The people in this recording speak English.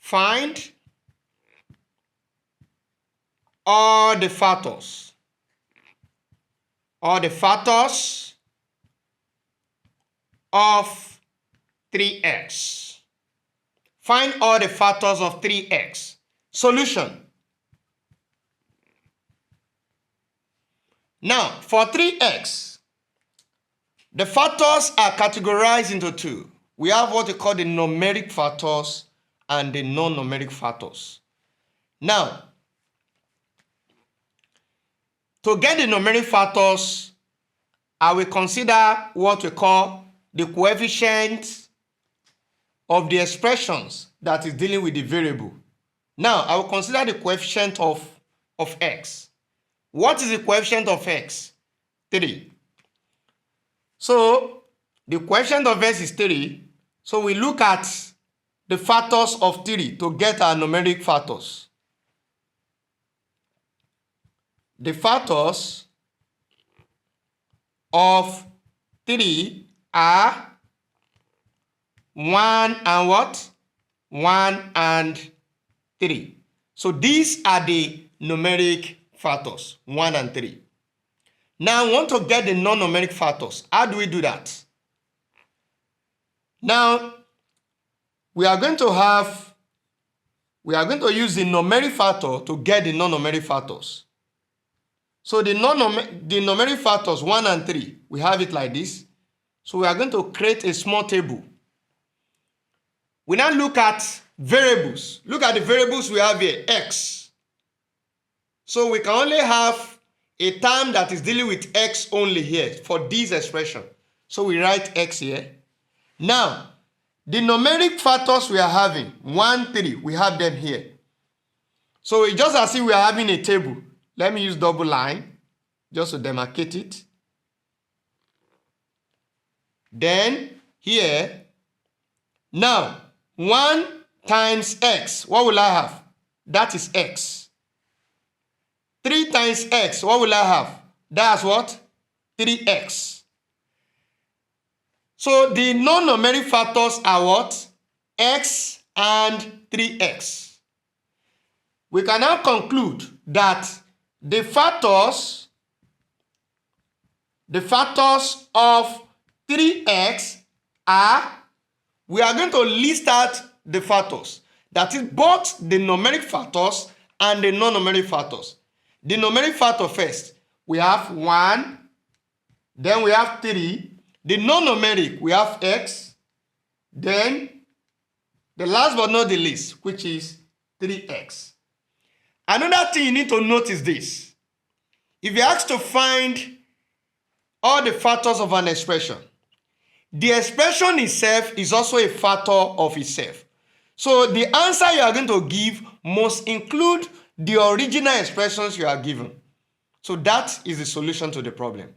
Find all the factors of 3x. Find all the factors of 3x. Solution. Now, for 3x, the factors are categorized into two. We have what we call the numeric factors and the non-numeric factors. Now, to get the numeric factors, I will consider what we call the coefficient of the expressions that is dealing with the variable. Now, I will consider the coefficient of x. What is the coefficient of x? 3. So, the coefficient of x is 3. So, we look at the factors of 3 to get our numeric factors. The factors of 3 are 1 and what? 1 and 3. So these are the numeric factors, 1 and 3. Now I want to get the non-numeric factors. How do we do that? Now we are going to use the numeric factor to get the non-numeric factors. So the numeric factors 1 and 3, we have it like this. So we are going to create a small table. We now look at variables. Look at the variables we have here, x. So we can only have a term that is dealing with x only here for this expression. So we write x here. Now, the numeric factors we are having, 1, 3, we have them here. So it's just as if we are having a table. Let me use double line just to demarcate it. Then here, now 1 times x, what will I have? That is x. 3 times x, what will I have? That's what? 3x. So the non-numeric factors are what? X and 3x. We can now conclude that the factors of 3x are, we are going to list out the factors. That is both the numeric factors and the non-numeric factors. The numeric factor first, we have 1, then we have 3. The non-numeric, we have x. Then the last but not the least, which is 3x. Another thing you need to note is this. If you're asked to find all the factors of an expression, the expression itself is also a factor of itself. So the answer you are going to give must include the original expressions you are given. So that is the solution to the problem.